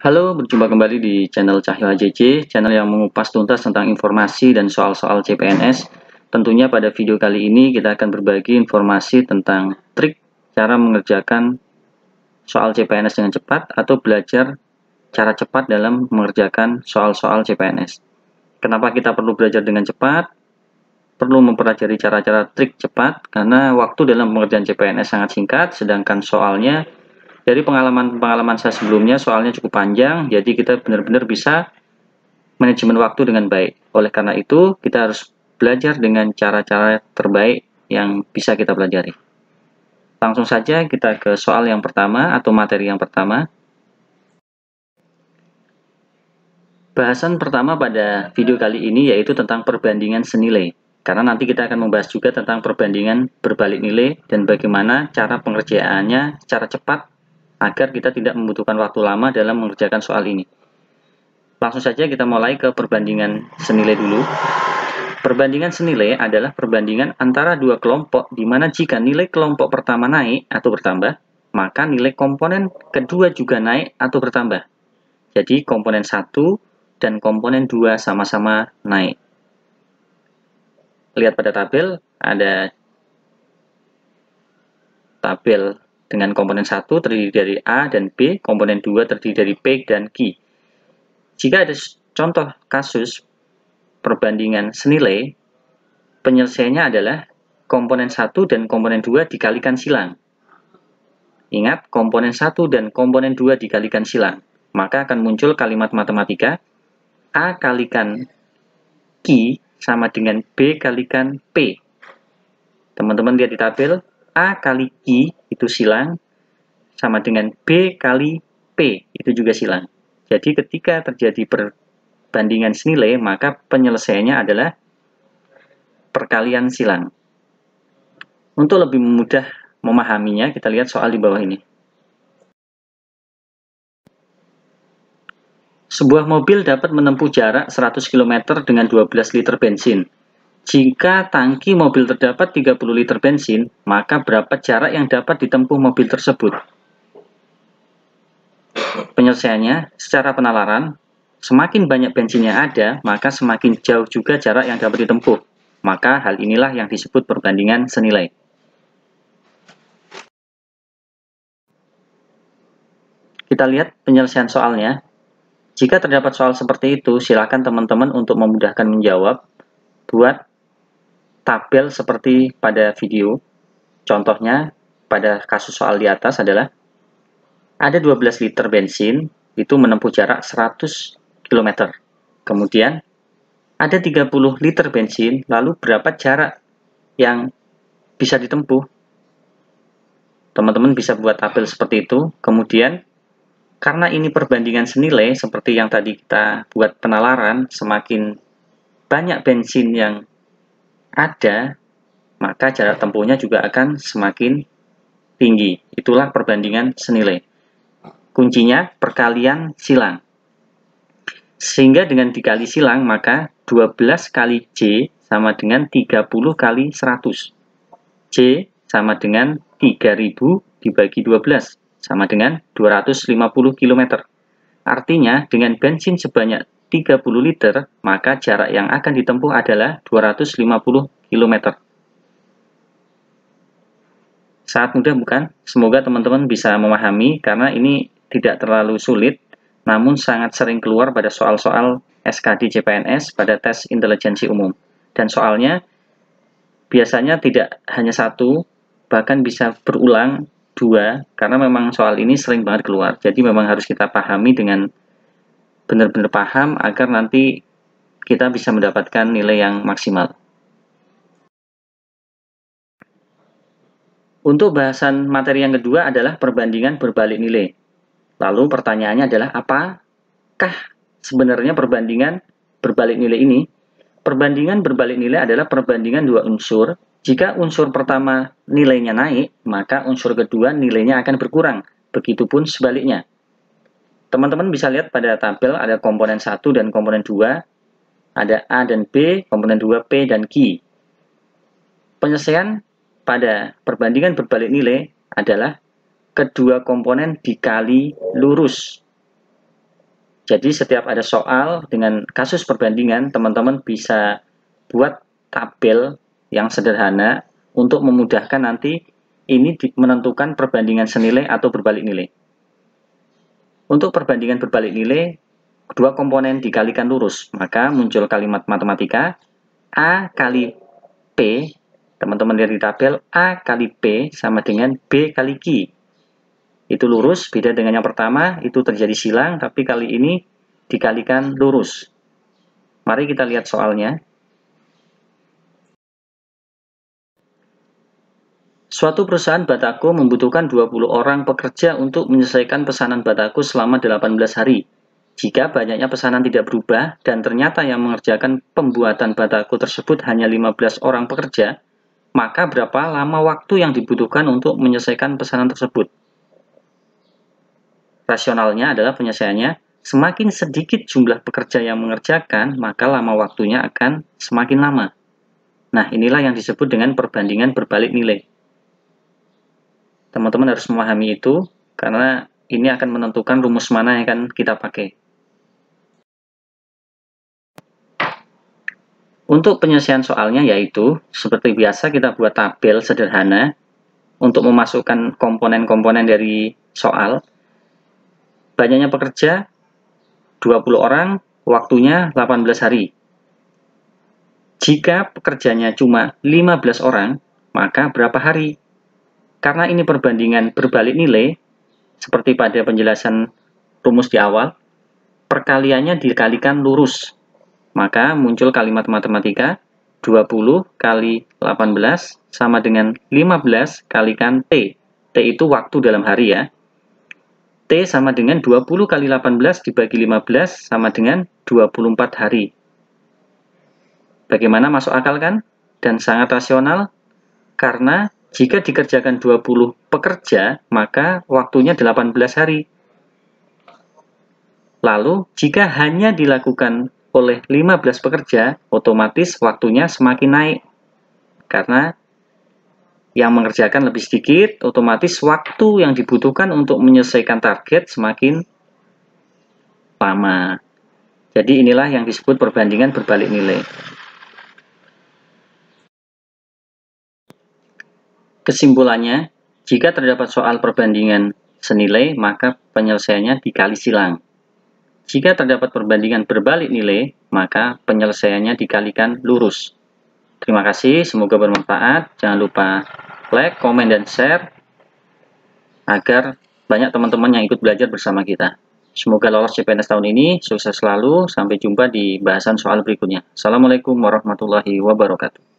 Halo, berjumpa kembali di channel Cahyo AJJ, channel yang mengupas tuntas tentang informasi dan soal-soal CPNS. Tentunya pada video kali ini kita akan berbagi informasi tentang trik cara mengerjakan soal CPNS dengan cepat atau belajar cara cepat dalam mengerjakan soal-soal CPNS. Kenapa kita perlu belajar dengan cepat? Perlu mempelajari cara-cara trik cepat karena waktu dalam pengerjaan CPNS sangat singkat, sedangkan soalnya dari pengalaman saya sebelumnya soalnya cukup panjang, jadi kita benar-benar bisa manajemen waktu dengan baik. Oleh karena itu, kita harus belajar dengan cara-cara terbaik yang bisa kita pelajari. Langsung saja kita ke soal yang pertama atau materi yang pertama. Bahasan pertama pada video kali ini yaitu tentang perbandingan senilai. Karena nanti kita akan membahas juga tentang perbandingan berbalik nilai dan bagaimana cara pengerjaannya secara cepat agar kita tidak membutuhkan waktu lama dalam mengerjakan soal ini. Langsung saja kita mulai ke perbandingan senilai dulu. Perbandingan senilai adalah perbandingan antara dua kelompok di mana jika nilai kelompok pertama naik atau bertambah, maka nilai komponen kedua juga naik atau bertambah. Jadi komponen 1 dan komponen 2 sama-sama naik. Lihat pada tabel, ada tabel dengan komponen 1 terdiri dari A dan B, komponen 2 terdiri dari P dan Q. Jika ada contoh kasus perbandingan senilai, penyelesaiannya adalah komponen 1 dan komponen 2 dikalikan silang. Ingat, komponen 1 dan komponen 2 dikalikan silang. Maka akan muncul kalimat matematika A kalikan Q sama dengan B kalikan P. Teman-teman lihat di tabel, A kali Q itu silang, sama dengan B kali P itu juga silang. Jadi ketika terjadi perbandingan senilai, maka penyelesaiannya adalah perkalian silang. Untuk lebih mudah memahaminya, kita lihat soal di bawah ini. Sebuah mobil dapat menempuh jarak 100 km dengan 12 liter bensin. Jika tangki mobil terdapat 30 liter bensin, maka berapa jarak yang dapat ditempuh mobil tersebut? Penyelesaiannya, secara penalaran, semakin banyak bensin yang ada, maka semakin jauh juga jarak yang dapat ditempuh. Maka hal inilah yang disebut perbandingan senilai. Kita lihat penyelesaian soalnya. Jika terdapat soal seperti itu, silakan teman-teman untuk memudahkan menjawab, buat tabel seperti pada video. Contohnya, pada kasus soal di atas adalah ada 12 liter bensin, itu menempuh jarak 100 km. Kemudian, ada 30 liter bensin, lalu berapa jarak yang bisa ditempuh? Teman-teman bisa buat tabel seperti itu. Kemudian, karena ini perbandingan senilai, seperti yang tadi kita buat penalaran, semakin banyak bensin yang ada, maka jarak tempuhnya juga akan semakin tinggi. Itulah perbandingan senilai. Kuncinya perkalian silang. Sehingga dengan dikali silang, maka 12 kali J sama dengan 30 kali 100. J sama dengan 3000 dibagi 12, sama dengan 250 km. Artinya, dengan bensin sebanyak 30 liter, maka jarak yang akan ditempuh adalah 250 km. Sangat mudah bukan? Semoga teman-teman bisa memahami karena ini tidak terlalu sulit, namun sangat sering keluar pada soal-soal SKD CPNS pada tes intelijensi umum. Dan soalnya biasanya tidak hanya satu, bahkan bisa berulang dua, karena memang soal ini sering banget keluar. Jadi memang harus kita pahami dengan benar-benar paham agar nanti kita bisa mendapatkan nilai yang maksimal. Untuk bahasan materi yang kedua adalah perbandingan berbalik nilai. Lalu pertanyaannya adalah apakah sebenarnya perbandingan berbalik nilai ini? Perbandingan berbalik nilai adalah perbandingan dua unsur. Jika unsur pertama nilainya naik, maka unsur kedua nilainya akan berkurang. Begitupun sebaliknya. Teman-teman bisa lihat pada tabel ada komponen 1 dan komponen 2. Ada A dan B, komponen 2 P dan Q. Penyelesaian pada perbandingan berbalik nilai adalah kedua komponen dikali lurus. Jadi setiap ada soal dengan kasus perbandingan, teman-teman bisa buat tabel yang sederhana untuk memudahkan nanti ini menentukan perbandingan senilai atau berbalik nilai. Untuk perbandingan berbalik nilai, kedua komponen dikalikan lurus, maka muncul kalimat matematika A kali P, teman-teman lihat di tabel, A kali P sama dengan B kali Q. Itu lurus, beda dengan yang pertama, itu terjadi silang, tapi kali ini dikalikan lurus. Mari kita lihat soalnya. Suatu perusahaan batako membutuhkan 20 orang pekerja untuk menyelesaikan pesanan batako selama 18 hari. Jika banyaknya pesanan tidak berubah dan ternyata yang mengerjakan pembuatan batako tersebut hanya 15 orang pekerja, maka berapa lama waktu yang dibutuhkan untuk menyelesaikan pesanan tersebut? Rasionalnya adalah penyelesaiannya, semakin sedikit jumlah pekerja yang mengerjakan, maka lama waktunya akan semakin lama. Nah, inilah yang disebut dengan perbandingan berbalik nilai. Teman-teman harus memahami itu, karena ini akan menentukan rumus mana yang akan kita pakai. Untuk penyelesaian soalnya yaitu, seperti biasa kita buat tabel sederhana untuk memasukkan komponen-komponen dari soal. Banyaknya pekerja 20 orang, waktunya 18 hari. Jika pekerjanya cuma 15 orang, maka berapa hari? Karena ini perbandingan berbalik nilai, seperti pada penjelasan rumus di awal, perkaliannya dikalikan lurus. Maka muncul kalimat matematika 20 kali 18 sama dengan 15 kalikan T. T itu waktu dalam hari ya. T sama dengan 20 kali 18 dibagi 15 sama dengan 24 hari. Bagaimana, masuk akal kan? Dan sangat rasional, karena jika dikerjakan 20 pekerja, maka waktunya 18 hari. Lalu, jika hanya dilakukan oleh 15 pekerja, otomatis waktunya semakin naik. Karena yang mengerjakan lebih sedikit, otomatis waktu yang dibutuhkan untuk menyelesaikan target semakin lama. Jadi inilah yang disebut perbandingan berbalik nilai. Kesimpulannya, jika terdapat soal perbandingan senilai, maka penyelesaiannya dikali silang. Jika terdapat perbandingan berbalik nilai, maka penyelesaiannya dikalikan lurus. Terima kasih, semoga bermanfaat. Jangan lupa like, komen, dan share agar banyak teman-teman yang ikut belajar bersama kita. Semoga lolos CPNS tahun ini, sukses selalu, sampai jumpa di bahasan soal berikutnya. Assalamualaikum warahmatullahi wabarakatuh.